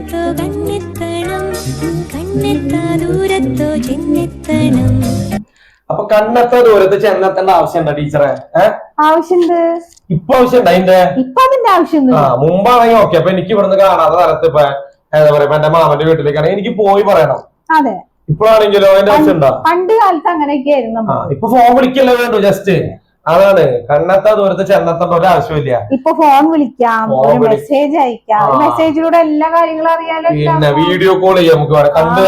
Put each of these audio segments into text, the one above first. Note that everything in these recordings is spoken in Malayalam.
ദൂരത്തോ കണ്ണെത്തണം, കണ്ണെത്താ ദൂരത്തോ ചെന്നെത്തണം. അപ്പൊ കണ്ണെത്ത ദൂരത്ത് ചെന്നെത്തേണ്ട ആവശ്യമുണ്ടോ ടീച്ചറെ? ആവശ്യമുണ്ട്. ഇപ്പൊ ആവശ്യമുണ്ട് അതിന്റെ? ഇപ്പൊ അതിന്റെ ആവശ്യമൊന്നും. മുമ്പാണെങ്കിൽ ഓക്കെ. അപ്പൊ എനിക്ക് ഇവിടുന്ന് കാണാത്ത സ്ഥലത്ത് ഇപ്പൊ എന്താ പറയാ, എന്റെ മാമന്റെ വീട്ടിലേക്കാണെങ്കിൽ എനിക്ക് പോയി പറയണം. അതെ. ഇപ്പോഴാണെങ്കിലോ അതിന്റെ ആവശ്യമുണ്ടോ? പണ്ട് കാലത്ത് അങ്ങനെയൊക്കെ ആയിരുന്നു. ഇപ്പൊ ഫോൺ വിളിക്കല്ലേ വേണ്ടു, ജസ്റ്റ് അതാണ്. കണ്ണെത്താ ദൂരത്ത് ചെന്നെത്തേണ്ട ഒരു ആവശ്യമില്ല. ഇപ്പൊ ഫോൺ വിളിക്കാം, മെസ്സേജ് അയക്കാം, മെസ്സേജിലൂടെ എല്ലാ കാര്യങ്ങളും അറിയാലോ. പിന്നെ വീഡിയോ കോൾ ചെയ്യാം, നമുക്ക് കണ്ട്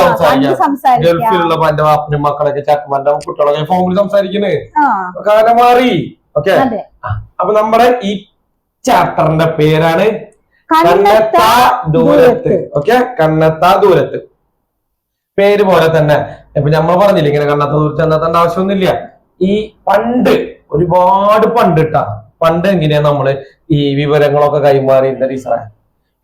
സംസാരിക്കാം. ഗൾഫിലുള്ള എന്റെ വാപ്പനും മക്കളൊക്കെ ചാറ്റമാന്റെ കുട്ടികളൊക്കെ ഫോണിൽ സംസാരിക്കുന്നേ. കാലം മാറി. ഓക്കെ. അപ്പൊ നമ്മുടെ ഈ ചാപ്റ്ററിന്റെ പേരാണ് കണ്ണെത്താ ദൂരത്ത്. ഓക്കെ, കണ്ണെത്താ ദൂരത്ത്. പേര് പോലെ തന്നെ ഇപ്പൊ നമ്മൾ പറഞ്ഞില്ല ഇങ്ങനെ കണ്ണെത്താ ദൂരത്ത് ചെന്നെത്തേണ്ട ആവശ്യമൊന്നുമില്ല. ഈ പണ്ട് ഒരുപാട് പണ്ടിട്ടാ പണ്ട് എങ്ങനെയാ നമ്മള് ഈ വിവരങ്ങളൊക്കെ കൈമാറിയിരുന്ന ടീച്ചറെ?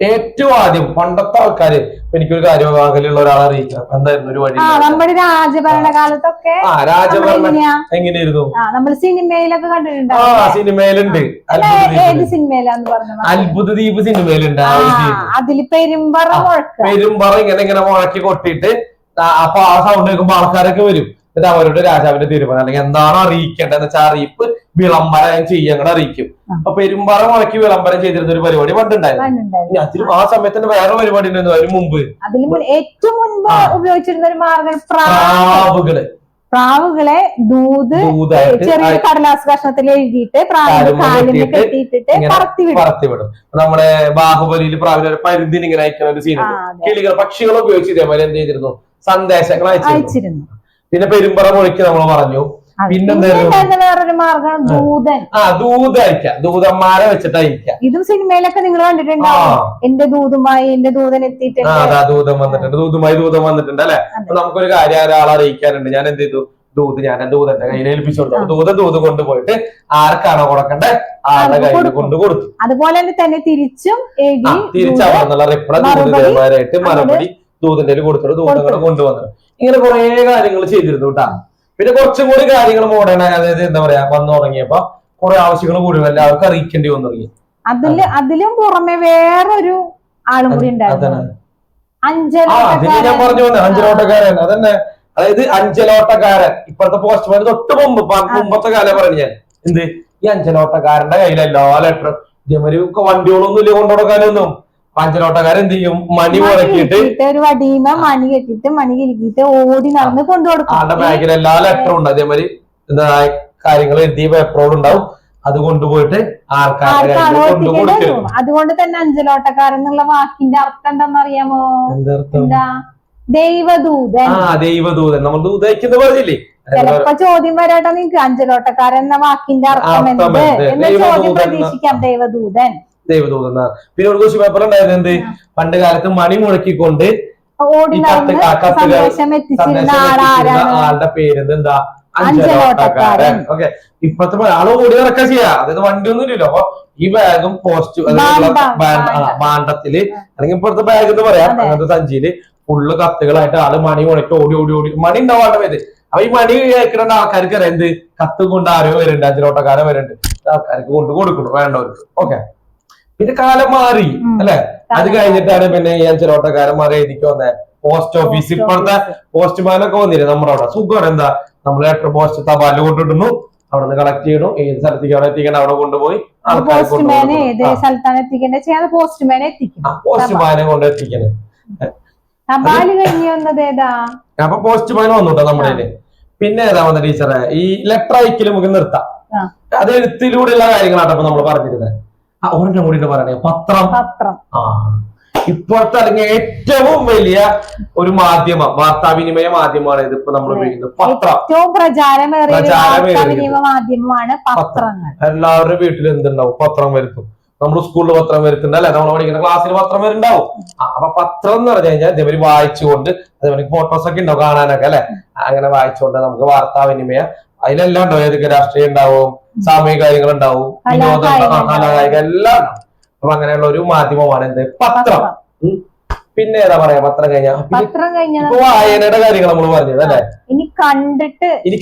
ഏറ്റവും ആദ്യം പണ്ടത്തെ ആൾക്കാര്, എനിക്കൊരു കാര്യം അകലുള്ള ഒരാളെ അറിയിക്കണം, എന്തായിരുന്നു ഒരു വഴി? നമ്മുടെ രാജഭരണകാലത്തൊക്കെ രാജഭരണം എങ്ങനെയായിരുന്നു? നമ്മൾ സിനിമയിലൊക്കെ കണ്ടിട്ടുണ്ട്. സിനിമയിലുണ്ട്. ഏത് സിനിമയിലാന്ന് പറഞ്ഞു? അത്ഭുത ദ്വീപ് സിനിമയിലുണ്ട്. അതില് പെരുമ്പറ ഇങ്ങനെ മുഴക്കി കൊട്ടിയിട്ട് അപ്പൊ ആ സൗണ്ട് കേൾക്കുമ്പോ ആൾക്കാരൊക്കെ വരും. എന്നിട്ട് അവരുടെ രാജാവിന്റെ തീരുമാനം അല്ലെങ്കിൽ എന്താണോ അറിയിക്കേണ്ടതെന്ന് വെച്ചാൽ അറിയിപ്പ് വിളംബരം ചെയ്യങ്ങൾ അറിയിക്കും. അപ്പൊ പെരുമ്പറ മുഴക്കി വിളംബരം ചെയ്തിരുന്ന ഒരു പരിപാടി പണ്ടുണ്ടായിരുന്നു. അതിലും ആ സമയത്ത് വേറെ പരിപാടി ഉണ്ടായിരുന്നു അതിന് മുമ്പ്. ഏറ്റവും മുൻപ് ഉപയോഗിച്ചിരുന്ന ഒരു മാർഗം പ്രാവുകളെ ചെറിയ കടലാസ് കഷ്ണത്തിൽ എഴുതിയിട്ട് പ്രാവിന്റെ കെട്ടിയിട്ടിട്ട് പറത്തിവിടും. നമ്മുടെ ബാഹുബലിയിൽ പ്രാവിനെ പരിധിന് ഇങ്ങനെ അയക്കുന്ന ഒരു സീനുണ്ട്. കിളികൾ പക്ഷികൾ ഉപയോഗിച്ച് ഇതേപോലെ എന്ത് ചെയ്തിരുന്നു? സന്ദേശങ്ങൾ അയച്ചിരുന്നു. പിന്നെ പെരുമ്പറ മൊഴിക്ക് നമ്മൾ പറഞ്ഞു. വേറൊരു മാർഗം ദൂതൻ. ദൂതന്മാരെ വെച്ചിട്ട് അയക്കാം. ഇതും സിനിമയിലൊക്കെ നിങ്ങൾ കണ്ടിട്ടുണ്ടോ? എന്റെ ദൂതുമായി എന്റെ ദൂതൻ എത്തിയിട്ടുണ്ട്. ദൂതൻ വന്നിട്ടുണ്ട്, ദൂതൻ വന്നിട്ടുണ്ട് അല്ലെ. നമുക്കൊരു കാര്യം ഒരാളെ അറിയിക്കാനുണ്ട്. ഞാൻ എന്ത് ചെയ്തു? ഞാൻ ദൂതന്റെ കയ്യിൽ ഏൽപ്പിച്ചു കൊടുത്തു. ദൂത് കൊണ്ടുപോയിട്ട് ആർക്കാണോ കൊടുക്കണ്ടേ ആളുടെ കയ്യിൽ കൊണ്ട് കൊടുത്തു. അതുപോലെ തന്നെ തിരിച്ചവിടുന്നുള്ള റിപ്ലൈമാരായിട്ട് മറുപടി ദൂതന്റെ കൊടുത്തിട്ട് ദൂതങ്ങളെ കൊണ്ടുവന്നു. ഇങ്ങനെ കുറെ കാര്യങ്ങൾ ചെയ്തിരുന്നു കേട്ടാ. പിന്നെ കുറച്ചും കൂടി കാര്യങ്ങൾ മോഡേൺ, അതായത് എന്താ പറയാ, വന്നു തുടങ്ങിയപ്പോ കുറെ ആവശ്യങ്ങൾ കൂടി എല്ലാവർക്കും അറിയിക്കേണ്ടി വന്നു തുടങ്ങി. അതിലും പുറമെ വേറൊരു ആളും കൂടി ഉണ്ടായിരുന്നു. ഞാൻ പറഞ്ഞു വന്നെ അഞ്ചലോട്ടക്കാരൻ. അതന്നെ, അതായത് അഞ്ചലോട്ടക്കാരൻ. ഇപ്പോഴത്തെ പോസ്റ്റ്മാൻ തൊട്ട് മുമ്പത്തെ കാലം പറഞ്ഞു ഞാൻ. എന്ത്, ഈ അഞ്ചലോട്ടക്കാരന്റെ കയ്യിലല്ലോ ലെറ്റർ ഇതേമാതിരി വണ്ടികളൊന്നും ഇല്ല കൊണ്ടുകൊടുക്കാനൊന്നും. അഞ്ചലോട്ടക്കാരൻ എന്ത് ചെയ്യും? മണി മുടക്കിയിട്ട് ഒരു വടിയുമ്പ മണി കെട്ടിട്ട് മണി കിരിക്കിട്ട് ഓടി നടന്ന് കൊണ്ടുകൊടുക്കും. ആളുടെ ബാഗിൽ എല്ലാ ലെറ്ററും ഉണ്ട്. അതേമാതിരി എന്താ കാര്യങ്ങൾ എഴുതിയ പേപ്പറോട് ഉണ്ടാവും. അത് കൊണ്ടുപോയിട്ട് ആൾക്കാരുടെ കൊടുക്കും. അതുകൊണ്ട് തന്നെ അഞ്ചലോട്ടക്കാരൻ എന്നുള്ള വാക്കിന്റെ അർത്ഥം എന്താണെന്നറിയാമോ? എന്താ? ദൈവദൂതൻ. ദൈവദൂതൻ. നമ്മൾ ദൂതയ്ക്കുന്ന പറഞ്ഞില്ലേ? ചിലപ്പോ ചോദ്യം വരാട്ടോ നിങ്ങക്ക്, അഞ്ചലോട്ടക്കാരൻ എന്ന വാക്കിന്റെ അർത്ഥം എന്ത് എന്ന ചോദ്യം പ്രതീക്ഷിക്കാം. ദൈവദൂതൻ. പിന്നെ ഒരു ക്വസ്റ്റ്യൻ പേപ്പർ ഉണ്ടായത് എന്ത്? പണ്ട് കാലത്ത് മണി മുഴക്കിക്കൊണ്ട് ആളുടെ പേര് എന്താ? അഞ്ചലോട്ടക്കാരൻ. ഓക്കെ. ഇപ്പത്തെ ആള് ഓടി ഇറക്കാൻ ചെയ്യാ. അതായത് വണ്ടിയൊന്നും ഇല്ലല്ലോ. അപ്പൊ ഈ ബാഗും പോസ്റ്റ് ബാണ്ടത്തില് അല്ലെങ്കിൽ ഇപ്പോഴത്തെ ബാഗ് എന്ന് പറയാം, അങ്ങനത്തെ സഞ്ചിയില് ഫുള്ള് കത്തുകളായിട്ട് ആള് മണി മുഴക്കി ഓടി ഓടി ഓടി മണി ഉണ്ടാവാണ്ട പേര്. അപ്പൊ ഈ മണി കേൾക്കുന്ന ആൾക്കാർക്ക് അറിയാം എന്ത്? കത്ത് കൊണ്ട് ആരോ വരുന്നുണ്ട്, അഞ്ചലോട്ടക്കാരൻ വരുന്നുണ്ട്, ആൾക്കാർക്ക് കൊണ്ട് കൊടുക്കണം വേണ്ടവർക്ക്. ഓക്കെ. പിന്നെ കാലം മാറി അല്ലെ. അത് കഴിഞ്ഞിട്ടാണ് പിന്നെ ഈ അഞ്ചലോട്ടക്കാരന്മാരെ എഴുതിക്ക് വന്നേ പോസ്റ്റ് ഓഫീസ്. ഇപ്പോഴത്തെ പോസ്റ്റ്മാനൊക്കെ വന്നില്ലേ നമ്മുടെ അവിടെ. സുഖമാണ്. എന്താ, നമ്മൾ ലെറ്റർ പോസ്റ്റ് തപാല് കൊണ്ടിടുന്നു, അവിടെ നിന്ന് കളക്ട് ചെയ്യണു, ഏത് സ്ഥലത്തേക്ക് അവിടെ എത്തിക്കണം അവിടെ കൊണ്ടുപോയി പോസ്റ്റ്മാനെ കൊണ്ട് എത്തിക്കണം. അപ്പൊ പോസ്റ്റ്മാൻ വന്നുട്ടോ നമ്മുടെ. പിന്നെ ഏതാ വന്ന ടീച്ചറെ? ഈ ലെറ്റർ അയക്കല് നമുക്ക് നിർത്താം. അത് എഴുത്തിലൂടെയുള്ള കാര്യങ്ങളാണ് അപ്പൊ നമ്മൾ പറഞ്ഞിരുന്നത്. ഒരെണ്ണം കൂടി പറയണേ, പത്രം. ഇപ്പോഴത്തെ അല്ലെങ്കിൽ ഏറ്റവും വലിയ ഒരു മാധ്യമം, വാർത്താവിനിമയ മാധ്യമമാണ് ഇത്. ഇപ്പൊ നമ്മൾ ഉപയോഗിക്കുന്നത് പത്രം. ഏറ്റവും പ്രചാരമേറിയ മാധ്യമമാണ് പത്രങ്ങൾ. എല്ലാവരുടെ വീട്ടിൽ എന്തുണ്ടാവും? പത്രം വരുത്തും. നമ്മൾ സ്കൂളിൽ പത്രം വരുത്തുണ്ട് അല്ലെ, നമ്മൾ പഠിക്കുന്ന ക്ലാസ്സിൽ പത്രം വരുന്നുണ്ടാവും. അപ്പൊ പത്രം എന്ന് പറഞ്ഞു കഴിഞ്ഞാൽ ഇതേമാതിരി വായിച്ചുകൊണ്ട്, അതേമാതിരി ഫോട്ടോസ് ഒക്കെ ഉണ്ടാവും കാണാനൊക്കെ അല്ലെ. അങ്ങനെ വായിച്ചുകൊണ്ട് നമുക്ക് വാർത്താവിനിമയം അതിലെല്ലാം ഉണ്ടാവും. ഏതൊക്കെ രാഷ്ട്രീയം ഉണ്ടാവും, സാമൂഹിക കാര്യങ്ങൾ ഉണ്ടാവും, വിനോദം, കലാകായിക എല്ലാം ഉണ്ടാവും. അപ്പൊ അങ്ങനെയുള്ള ഒരു മാധ്യമമാണ് എന്ത്? പത്രം. പിന്നെ ഏതാ പറയാ? പത്രം കഴിഞ്ഞാൽ ഇപ്പൊ വായനയുടെ കാര്യങ്ങൾ നമ്മൾ പറഞ്ഞത് അല്ലെ. ഇനി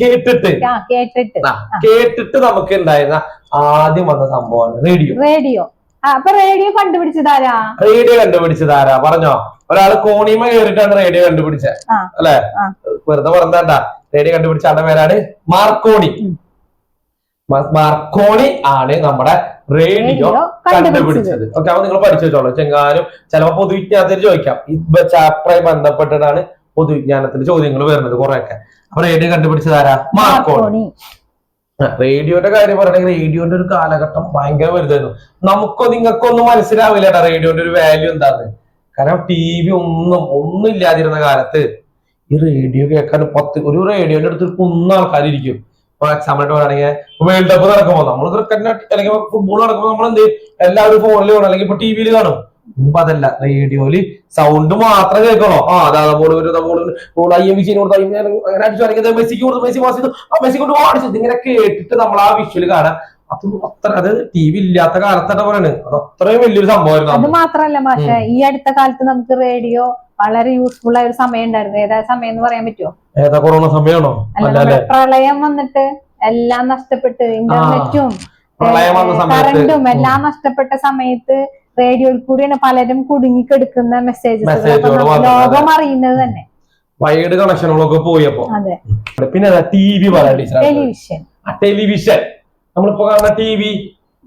കേട്ടിട്ട് നമുക്ക് ഉണ്ടായിരുന്ന ആദ്യം വന്ന സംഭവമാണ് റേഡിയോ. അപ്പൊ റേഡിയോ കണ്ടുപിടിച്ചതാരാ? റേഡിയോ കണ്ടുപിടിച്ചതാരാ പറഞ്ഞോ? ഒരാള് കോണിമ കയറിയിട്ടാണ് റേഡിയോ കണ്ടുപിടിച്ചത് അല്ലെ? വെറുതെ പറഞ്ഞാ റേഡിയോ കണ്ടുപിടിച്ച ആളുടെ പേരാണ് മാർക്കോണി. മാർക്കോണി ആണ് നമ്മുടെ റേഡിയോ കണ്ടുപിടിച്ചത്. ഓക്കെ, അപ്പൊ നിങ്ങൾ പഠിച്ചു വെച്ചോളൂ. ചെങ്ങാനും ചിലപ്പോ പൊതുവിജ്ഞാനത്തിൽ ചോദിക്കാം. ഈ ചാപ്റ്ററുമായി ബന്ധപ്പെട്ടിട്ടാണ് പൊതുവിജ്ഞാനത്തിന്റെ ചോദ്യങ്ങൾ വരുന്നത് കുറെയൊക്കെ. അപ്പൊ റേഡിയോ കണ്ടുപിടിച്ചതാരാ? മാർക്കോണി. റേഡിയോന്റെ കാര്യം പറയണെങ്കിൽ റേഡിയോന്റെ ഒരു കാലഘട്ടം ഭയങ്കര വലുതായിരുന്നു. നമുക്കോ നിങ്ങൾക്കോ ഒന്നും മനസ്സിലാവില്ല കേട്ടോ റേഡിയോന്റെ ഒരു വാല്യൂ എന്താന്ന്. കാരണം TV ഒന്നും ഇല്ലാതിരുന്ന കാലത്ത് ഈ റേഡിയോ കേൾക്കാൻ ഒരു റേഡിയോന്റെ അടുത്ത് ഒരു 100 ആൾക്കാരിരിക്കും. ഇപ്പൊ എക്സാമ്പിൾ പറയുകയാണെങ്കിൽ വേൾഡ് കപ്പ് നടക്കുമ്പോൾ നമ്മൾ ക്രിക്കറ്റിന് അല്ലെങ്കിൽ ഫുട്ബോൾ നടക്കുമ്പോൾ നമ്മൾ എന്ത് എല്ലാവരും ഫോണിൽ കാണും അല്ലെങ്കിൽ ഇപ്പൊ TV കാണും. മുമ്പ് അതല്ല, റേഡിയോയില് സൗണ്ട് മാത്രം കേൾക്കണോ. അതാ ബോൾ അങ്ങനെ അടിച്ചു മെസ്സിക്ക് കൊടുത്തു, മെസ്സി പാസ് ചെയ്തു, മെസ്സി കൊണ്ട് ഓടിച്ചത് ഇങ്ങനെ കേട്ടിട്ട് നമ്മൾ ആ വിഷ്വല് കാണാം. അത് TV ഇല്ലാത്ത കാലത്താണ് പറയുന്നത്. അത് അത്രയും വലിയൊരു സംഭവമായിരുന്നു. അത് മാത്രല്ല മാഷെ, ഈ അടുത്ത കാലത്ത് നമുക്ക് റേഡിയോ വളരെ യൂസ്ഫുൾ ആയ ഒരു സമയം ഉണ്ടായിരുന്നു. ഏതാ സമയം എന്ന് പറയാൻ പറ്റുമോ? ഏതാ? കൊറോണ സമയമാണോ? പ്രളയം വന്നിട്ട് എല്ലാം നഷ്ടപ്പെട്ട് ഇന്റർനെറ്റും കറണ്ടും എല്ലാം നഷ്ടപ്പെട്ട സമയത്ത് റേഡിയോയിൽ കൂടിയാണ് പലരും കുടുങ്ങിക്കെടുക്കുന്ന മെസ്സേജസ് ലോകം അറിയുന്നത് തന്നെ. വൈഡ് കണക്ഷനുകളൊക്കെ പോയപ്പോ. അതെ. പിന്നെ TV ടെലിവിഷൻ. ടെലിവിഷൻ നമ്മളിപ്പോ കാണുന്ന TV.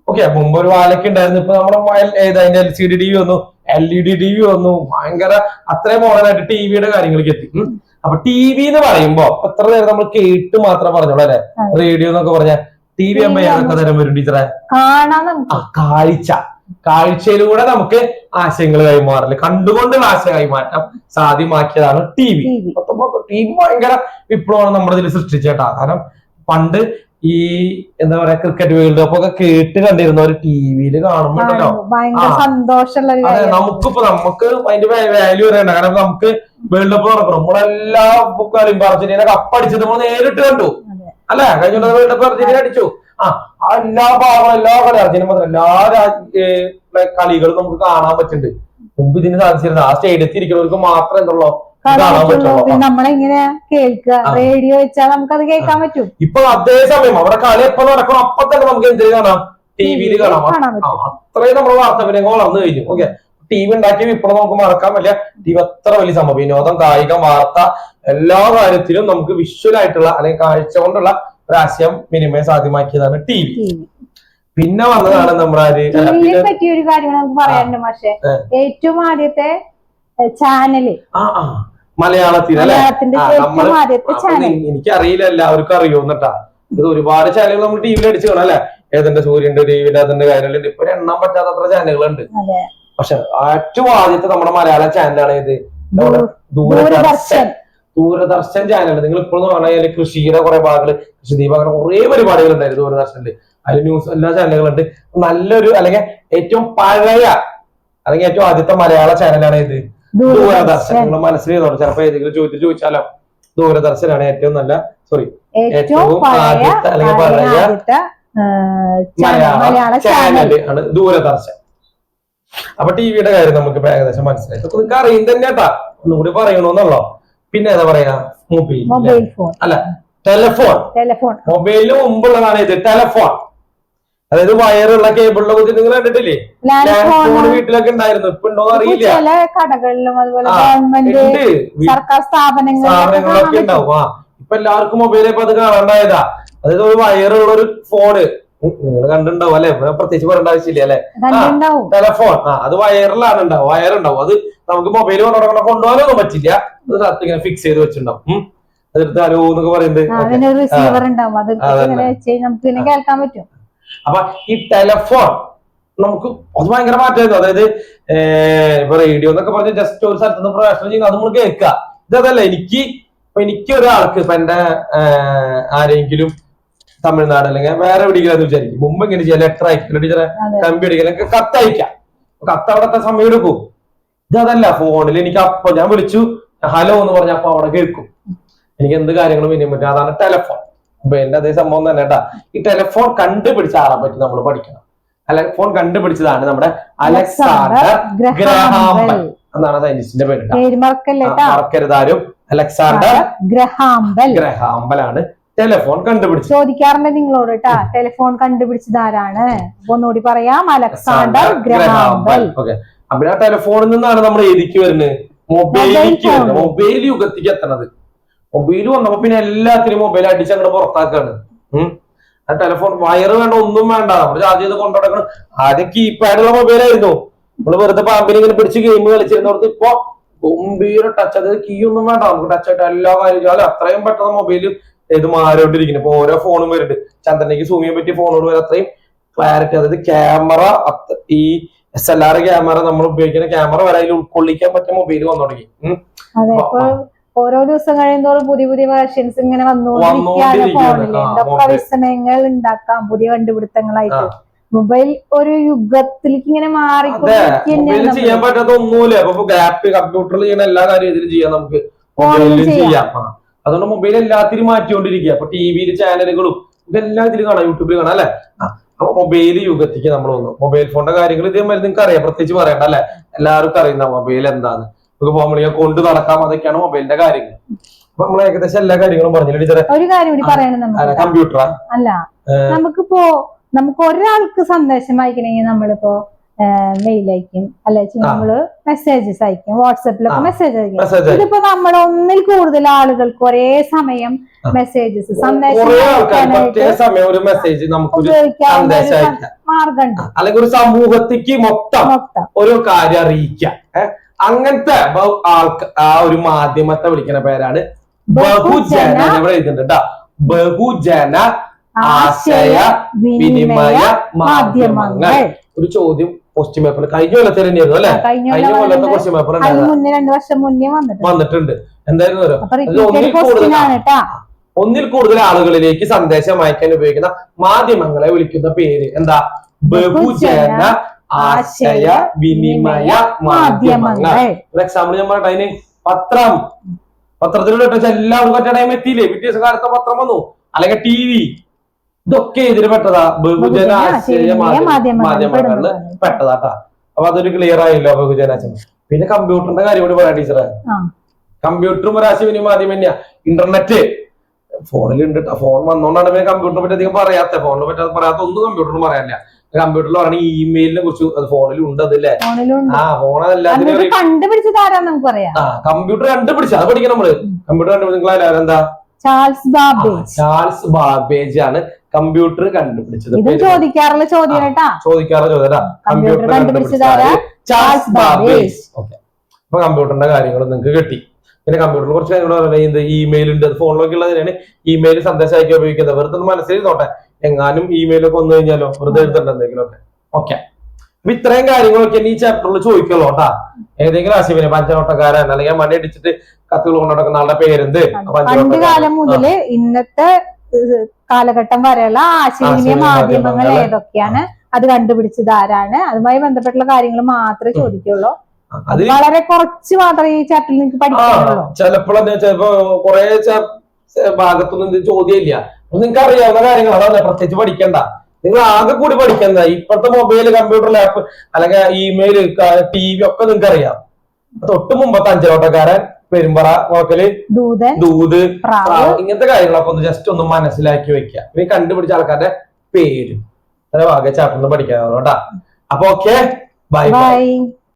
ഓക്കെ, മുമ്പ് ഒരു വാലൊക്കെ ഉണ്ടായിരുന്നു. ഇപ്പൊ നമ്മുടെ LCD TV വന്നു, LED TV വന്നു. ഭയങ്കര അത്രയും മോഡലായിട്ട് ടിവിയുടെ കാര്യങ്ങൾക്ക് എത്തി. അപ്പൊ TV എന്ന് പറയുമ്പോ എത്ര നേരം നമ്മൾ കേട്ട് മാത്രം പറഞ്ഞോളൂ അല്ലെ? റേഡിയോ എന്നൊക്കെ പറഞ്ഞ TV ആകുമ്പോ ഏതൊക്കെ തരം വരും ടീച്ചറെ? കാഴ്ചയിലൂടെ നമുക്ക് ആശയങ്ങൾ കൈമാറില്ല, കണ്ടുകൊണ്ടുള്ള ആശയ കൈമാറ്റം സാധ്യമാക്കിയതാണ് TV. TV ഭയങ്കര വിപ്ലവമാണ് നമ്മുടെ ഇതിൽ സൃഷ്ടിച്ചേട്ടാ. കാരണം പണ്ട് ഈ എന്താ പറയാ ക്രിക്കറ്റ് വേൾഡ് കപ്പ് ഒക്കെ കേട്ട് കണ്ടിരുന്നവർ TV കാണുമ്പോണ്ടല്ലോ അതെ നമുക്ക് അതിന്റെ വാല്യൂ അറിയണ്ട. കാരണം നമുക്ക് വേൾഡ് കപ്പ് നടക്കണം, നമ്മളെല്ലാ കളിയും അർജന്റീന കപ്പടിച്ചത് നമ്മൾ നേരിട്ട് കണ്ടു അല്ലെ? കഴിഞ്ഞ വേൾഡ് കപ്പ് അർജന്റീന അടിച്ചു. എല്ലാ ഭാഗങ്ങളും എല്ലാ കളി അർജന്റീന മാത്രം എല്ലാ കളികളും നമുക്ക് കാണാൻ പറ്റുന്നുണ്ട്. മുമ്പ് ഇതിന് സാധിച്ചിരുന്നത് ആ സ്റ്റേഡിയത്തിൽ ഇരിക്കുന്നവർക്ക് മാത്രമേ എന്തുള്ളൂ നമ്മളെങ്ങനെ കേൾക്കുക, റേഡിയോ വെച്ചാൽ നമുക്കത് കേൾക്കാൻ പറ്റും. ഇപ്പൊ അതേസമയം അവിടെ കളി എപ്പോ നടക്കണം അപ്പൊ തന്നെ നമുക്ക് എന്തിനു കാണാം? TV കാണാം. അത്രയും നമ്മുടെ വാർത്താവിനങ്ങൾ വളർന്നു കഴിഞ്ഞു. ഓക്കെ, TV ഉണ്ടാക്കിയ വിപ്ലവം നമുക്ക് മറക്കാൻ പറ്റില്ല. TV അത്ര വലിയ സംഭവം. വിനോദം, കായികം, വാർത്ത എല്ലാ കാര്യത്തിലും നമുക്ക് വിഷ്വൽ ആയിട്ടുള്ള അല്ലെങ്കിൽ കാഴ്ച കൊണ്ടുള്ള ഒരു ആശയം വിനിമയം സാധ്യമാക്കിയതാണ് TV. പിന്നെ വന്നതാണ് നമ്മുടെ പറ്റിയൊരു കാര്യം നമുക്ക് പറയാനുണ്ട് പക്ഷേ, ഏറ്റവും ആദ്യത്തെ ചാനല് മലയാളത്തിൽ അല്ലെ? എനിക്കറിയില്ല, എല്ലാവർക്കും അറിയോന്നിട്ടാ. ഇത് ഒരുപാട് ചാനലുകൾ നമ്മൾ TV അടിച്ചു കാണാം അല്ലെ? ഏതെന്റെ സൂര്യന്റെ TV, അതിന്റെ കാര്യങ്ങളുണ്ട്. ഇപ്പൊ എണ്ണാൻ പറ്റാത്തത്ര ചാനലുകളുണ്ട്. പക്ഷെ ഏറ്റവും ആദ്യത്തെ നമ്മുടെ മലയാള ചാനലാണ് ഇത് ദൂരദർശൻ. ദൂരദർശൻ ചാനൽ നിങ്ങൾ ഇപ്പോഴും കാണാൻ കൃഷിയുടെ കുറെ ഭാഗങ്ങള്, കൃഷിദീപ അങ്ങനെ കുറെ പരിപാടികൾ ഉണ്ടായിരുന്നു ദൂരദർശനില്. അതിൽ ന്യൂസ് എല്ലാ ചാനലുകളുണ്ട്. നല്ലൊരു അല്ലെങ്കിൽ ഏറ്റവും പഴയ അല്ലെങ്കിൽ ഏറ്റവും ആദ്യത്തെ മലയാള ചാനലാണ് ഇത് ദൂരദർശൻ. നിങ്ങൾ മനസ്സിൽ ചെയ്തോളൂ, ചിലപ്പോ ഏതെങ്കിലും ചോദിച്ചാലോ ദൂരദർശനാണ് ഏറ്റവും നല്ല ഏറ്റവും ആദ്യത്തെ അല്ലെങ്കിൽ പഴയ മലയാള ചാനൽ ആണ് ദൂരദർശൻ. അപ്പൊ ടിവിയുടെ കാര്യം നമുക്ക് ഏകദേശം മനസ്സിലായി. നിങ്ങൾക്ക് അറിയും തന്നെ കേട്ടാ, ഒന്നുകൂടി പറയണമെന്നുള്ളോ. പിന്നെ എന്താ പറയാ, മൊബൈൽ ഫോൺ അല്ല ടെലിഫോൺ. മൊബൈലിന് മുമ്പുള്ളതാണ് ഇത് ടെലിഫോൺ. അതായത് വയറുള്ള കേബിളിനെ കുറിച്ച് നിങ്ങൾ കണ്ടിട്ടില്ലേ? ലാൻഡ് ഫോൺ വീട്ടിലൊക്കെ ഉണ്ടായിരുന്നു. ഇപ്പൊ ഉണ്ടോന്ന് അറിയില്ല. കടകളിലും അതുപോലെ സർക്കാർ സ്ഥാപനങ്ങളൊക്കെ ഉണ്ടാവും. ഇപ്പൊ എല്ലാവർക്കും മൊബൈലിൽ അത് കാണാണ്ടായതാ. അതായത് ഒരു വയറുള്ള ഒരു ഫോണ് നിങ്ങൾ കണ്ടിട്ടുണ്ടാവും അല്ലെ? പ്രത്യേകിച്ച് പറയേണ്ട ആവശ്യമില്ല അല്ലെ? ടെലിഫോൺ അത് വയറിലാണ് ഉണ്ടാവും, വയറുണ്ടാവും. അത് നമുക്ക് മൊബൈൽ കൊണ്ടുപോകാനൊന്നും പറ്റില്ല. അത് ഇങ്ങനെ ഫിക്സ് ചെയ്ത് വെച്ചിട്ടുണ്ടാവും. അതെടുത്താലോ എന്നൊക്കെ പറയുന്നത്. അപ്പൊ ഈ ടെലിഫോൺ നമുക്ക് അത് ഭയങ്കര മാറ്റമായിരുന്നു. അതായത് ഇപ്പൊ റേഡിയോ എന്നൊക്കെ പറഞ്ഞ് ജസ്റ്റ് ഒരു സ്ഥലത്ത് നിന്ന് പ്രവേശനം ചെയ്യുന്നത് അത് നമ്മൾ കേൾക്കുക. ഇതല്ല എനിക്ക് ഒരാൾക്ക് ഇപ്പൊ എന്റെ ആരെങ്കിലും തമിഴ്നാട് അല്ലെങ്കിൽ വേറെ എവിടെയെങ്കിലും വിചാരിക്കും. മുമ്പ് ഇങ്ങനെ ചെയ്യാം, ലെറ്റർ അയക്കില്ല ടീച്ചറെ, കമ്പി അടിക്കുക, കത്തയക്കാം. കത്ത് അവിടത്തെ സമയം എടുക്കും. ഇതല്ല, ഫോണിൽ എനിക്ക് അപ്പൊ ഞാൻ വിളിച്ചു ഹലോ എന്ന് പറഞ്ഞ അപ്പൊ അവിടെ കേൾക്കും. എനിക്ക് എന്ത് കാര്യങ്ങളും ചെയ്യാൻ പറ്റും. അതാണ് ടെലിഫോൺ. അപ്പൊ എന്റെ അതേ സംഭവം തന്നെ കേട്ടാ. ഈ ടെലിഫോൺ കണ്ടുപിടിച്ച ആളെ പറ്റി നമ്മൾ പഠിക്കണം. ഫോൺ കണ്ടുപിടിച്ചതാണ് നമ്മുടെ അലക്സാണ്ടർ ഗ്രഹാം ബെൽ എന്നാണ് സയന്റിസ്റ്റിന്റെ പേര്. മറക്കരുതാരും. അലക്സാണ്ടർ ഗ്രഹാം ബെൽ ആണ് ടെലിഫോൺ കണ്ടുപിടിച്ചു. ചോദിക്കാറുണ്ട് നിങ്ങളോട് കേട്ടാ, ടെലിഫോൺ കണ്ടുപിടിച്ചത് ആരാണ്? അപ്പൊ ഒന്നുകൂടി പറയാം, അലക്സാണ്ടർ ഗ്രഹാം ബെൽ. ഓക്കെ, അപ്പൊ ആ ടെലിഫോണിൽ നിന്നാണ് നമ്മൾ ഏതിക്ക് വരുന്നത്? മൊബൈലിലേക്ക് വരുന്നത്, മൊബൈൽ യുഗത്തിക്ക് എത്തണത്. മൊബൈൽ വന്നപ്പോ പിന്നെ എല്ലാത്തിനും മൊബൈൽ അടിച്ച് അങ്ങോട്ട് പുറത്താക്കാണ്. ആ ടെലിഫോൺ വയറ് വേണ്ട, ഒന്നും വേണ്ട, നമ്മൾ ചാർജ് ചെയ്ത് കൊണ്ടുനടക്കണം. ആദ്യം കീപാഡുള്ള മൊബൈലായിരുന്നു. നമ്മള് വെറുതെ പാമ്പിനെ ഇങ്ങനെ പിടിച്ച് ഗെയിം കളിച്ചിരുന്നവർക്ക് ഇപ്പൊ ഗംഭീര ടച്ച്, അതായത് കീ ഒന്നും വേണ്ട, നമുക്ക് ടച്ച് ആയിട്ട് എല്ലാ കാര്യങ്ങളും അത്രയും പെട്ടെന്ന് മൊബൈൽ ഇത് മാറിക്കൊണ്ടിരിക്കുന്നു. ഇപ്പൊ ഓരോ ഫോണും വരുന്നുണ്ട്. ചന്ദ്രനിലേക്ക് സൂം ചെയ്യാൻ പറ്റിയ ഫോണുകൾ വരെ അത്രയും ക്ലാരിറ്റി, അതായത് ക്യാമറ, ഈ SLR ക്യാമറ, നമ്മൾ ഉപയോഗിക്കുന്ന ക്യാമറ വരെ അതിൽ ഉൾക്കൊള്ളിക്കാൻ പറ്റിയ മൊബൈൽ വന്നു തുടങ്ങി. ഓരോ ദിവസം കഴിയുന്നതോറും പുതിയ പുതിയ വേർഷൻസ് ഇങ്ങനെ വന്നുകൊണ്ടിരിക്കുകയാണ് ഫോണിൽ. എന്തൊക്കെ വിസ്മയങ്ങൾ ഉണ്ടാക്കാം പുതിയ കണ്ടുപിടുത്തങ്ങളായിട്ട്. മൊബൈൽ ഒരു യുഗത്തിലേക്ക് ഇങ്ങനെ മാറിക്കൊണ്ടിരിക്കുകയാണ്. ചെയ്യാൻ പറ്റാത്ത ഒന്നുമില്ല. അപ്പൊ കമ്പ്യൂട്ടറിൽ ചെയ്യുന്ന എല്ലാ കാര്യം ഇതിൽ ചെയ്യാം, നമുക്ക് മൊബൈലിൽ ചെയ്യാം. അതുകൊണ്ട് മൊബൈൽ എല്ലാത്തിനും മാറ്റിക്കൊണ്ടിരിക്കുക. അപ്പൊ ടിവിയിൽ ചാനലുകളും ഇതെല്ലാം ഇതിൽ കാണാം, യൂട്യൂബിൽ കാണാം അല്ലെ. അപ്പൊ മൊബൈൽ യുഗത്തിക്ക് നമ്മൾ വന്നു. മൊബൈൽ ഫോണിന്റെ കാര്യങ്ങൾ ഇതേമാതിരി നിങ്ങൾക്ക് അറിയാം, പ്രത്യേകിച്ച് പറയണ്ട അല്ലെ. എല്ലാവർക്കും അറിയുന്ന മൊബൈൽ എന്താണ്, നമുക്ക് ഫോണിൽ കൊണ്ട് നടക്കാം, അതൊക്കെയാണ് മൊബൈലിന്റെ കാര്യങ്ങൾ. അപ്പൊ നമ്മൾ ഏകദേശം എല്ലാ കാര്യങ്ങളും പറഞ്ഞില്ല. ഒരു കാര്യം കൂടി പറയണം, കമ്പ്യൂട്ടറാ അല്ല, നമുക്ക് ഒരാൾക്ക് സന്ദേശം അയക്കണമെങ്കിൽ നമ്മളിപ്പോ മെയിൽ അയക്കും, അല്ലെങ്കിൽ നമ്മള് മെസ്സേജസ് അയക്കും, വാട്സപ്പിലൊക്കെ മെസ്സേജ് അയക്കും. ഇതിപ്പോ നമ്മൾ ഒന്നിൽ കൂടുതൽ ആളുകൾക്ക് ഒരേ സമയം മെസ്സേജസ് സന്ദേശം മാർഗമുണ്ട്. അല്ലെങ്കിൽ ഒരു സമൂഹത്തിക്ക് മൊത്തം ഒരു കാര്യം അറിയിക്കാം. അങ്ങനത്തെ ആ ഒരു മാധ്യമത്തെ വിളിക്കുന്ന പേരാണ് ബഹുജന. ഇവിടെ എഴുതുന്നുണ്ട്, ബഹുജന ആശയ വിനിമയ മാധ്യമങ്ങൾ. ഒരു ചോദ്യം ക്വസ്റ്റ്യൻ പേപ്പർ കഴിഞ്ഞ കൊല്ലത്തെ തന്നെയായിരുന്നു അല്ലെ. കഴിഞ്ഞ കൊല്ലത്തെ ക്വസ്റ്റ്യൻ പേപ്പർ 2 വർഷം മുന്നേ വന്നിട്ടുണ്ട്. എന്തായിരുന്നു ഒന്നിൽ കൂടുതൽ ആളുകളിലേക്ക് സന്ദേശം അയക്കാൻ ഉപയോഗിക്കുന്ന മാധ്യമങ്ങളെ വിളിക്കുന്ന പേര് എന്താ? ബഹുജന ആശയ വിനിമയ മാധ്യമങ്ങൾ. ഒരു എക്സാമ്പിൾ ഞാൻ പറയട്ടെ. അതിന് പത്രത്തിലൂടെ എല്ലാവർക്കും ഒറ്റ ടൈം എത്തിയില്ലേ? പിറ്റേ കാലത്തെ പത്രം വന്നു, അല്ലെങ്കിൽ TV, ഇതൊക്കെ ഇതിന് പെട്ടതാ, ബഹുജന ആശയ മാധ്യമങ്ങളിൽ പെട്ടതാട്ടാ. അപ്പൊ അതൊരു ക്ലിയർ ആയല്ലോ, ബഹുജനാശയം. പിന്നെ കമ്പ്യൂട്ടറിന്റെ കാര്യം കൂടി പറയാം ടീച്ചറെ. കമ്പ്യൂട്ടറും ഒരു ആശയവിനിമയ മാധ്യമം തന്നെയാ. ഇന്റർനെറ്റ് ഫോണിലുണ്ട്. ഫോൺ വന്നോണ്ടാണ് പിന്നെ കമ്പ്യൂട്ടറിനെ പറ്റി അധികം പറയാത്ത. ഫോണിനെ പറ്റി പറയാത്ത ഒന്നും കമ്പ്യൂട്ടറിന് പറയാനില്ല. കമ്പ്യൂട്ടറിൽ പറയണ ഇമെയിലിനെ കുറിച്ച് അത് ഫോണിൽ ഉണ്ട്. അതല്ലേ കമ്പ്യൂട്ടർ കണ്ടുപിടിച്ച അത് പഠിക്കണം നമ്മള്. കമ്പ്യൂട്ടർ കണ്ടുപിടിച്ച എന്താ? ചാൾസ് ബാബേജ് ആണ് കമ്പ്യൂട്ടർ കണ്ടുപിടിച്ചത്. ചോദിക്കാറുള്ള ചോദ്യം കമ്പ്യൂട്ടർ കണ്ടുപിടിച്ചത് ചാൾസ് ബാബേജ്. ഓക്കെ, അപ്പൊ കമ്പ്യൂട്ടറിന്റെ കാര്യങ്ങൾ നിങ്ങൾക്ക് കിട്ടി. പിന്നെ കമ്പ്യൂട്ടറിൽ കുറച്ച് കാര്യങ്ങൾ പറയുന്നത് ഇമെയിൽ ഉണ്ട്. അത് ഫോണിലൊക്കെ ഉള്ളതിനാണ് ഇമെയിൽ സന്ദേശം അയക്കാൻ ഉപയോഗിക്കുന്നത്. വെറുതെ ഒന്ന് മനസ്സിൽ നോട്ടെ, എങ്ങാനും ഇമെയിലൊക്കെ വന്നു കഴിഞ്ഞാലോ വെറുതെ എഴുതണ്ട എന്തെങ്കിലുമൊക്കെ. ഓക്കെ, അപ്പൊ ഇത്രയും കാര്യങ്ങളൊക്കെ ഈ ചാപ്റ്ററിൽ ചോദിക്കുള്ളൂ കേട്ടാ. ഏതെങ്കിലും ആശയവിനിമയ പഞ്ചനോട്ടക്കാരൻ അല്ലെങ്കിൽ മണി അടിച്ചിട്ട് കത്തുകൾ കൊണ്ടു നടക്കുന്ന ആളുടെ പേരെന്ത്? പണ്ട് കാലം മുതല് ഇന്നത്തെ കാലഘട്ടം വരെയുള്ള ആശയവിനിമയ മാധ്യമങ്ങൾ ഏതൊക്കെയാണ്, അത് കണ്ടുപിടിച്ചത് ആരാണ്, അതുമായി ബന്ധപ്പെട്ടുള്ള കാര്യങ്ങൾ മാത്രമേ ചോദിക്കുള്ളൂ. വളരെ കുറച്ച് മാത്രമേ ഈ ചാപ്റ്ററിൽ നിങ്ങൾക്ക് പഠിക്കാനുള്ളൂ. ചിലപ്പോ കുറെ ഭാഗത്തൊന്നും ചോദ്യം ഇല്ല. നിങ്ങൾക്ക് അറിയാവുന്ന കാര്യങ്ങളാണ്, പ്രത്യേകിച്ച് പഠിക്കണ്ട. നിങ്ങൾ ആകെ കൂടി പഠിക്കുന്ന ഇപ്പോഴത്തെ മൊബൈൽ, കമ്പ്യൂട്ടർ, ലാപ്പ്, അല്ലെങ്കിൽ ഇമെയിൽ, TV ഒക്കെ നിങ്ങൾക്ക് അറിയാം. തൊട്ട് മുമ്പത്തെ അഞ്ചലോട്ടക്കാരൻ, പെരുമ്പറ, നോക്കല്, ദൂത്, ഇങ്ങനത്തെ കാര്യങ്ങളൊക്കെ ഒന്ന് ജസ്റ്റ് ഒന്ന് മനസ്സിലാക്കി വെക്കുക. പിന്നെ കണ്ടുപിടിച്ച ആൾക്കാരുടെ പേരും ഭാഗം ചാപ്റ്ററിൽ പഠിക്കാവുന്ന കേട്ടാ. അപ്പൊ ഓക്കെ, ബൈ ബൈ.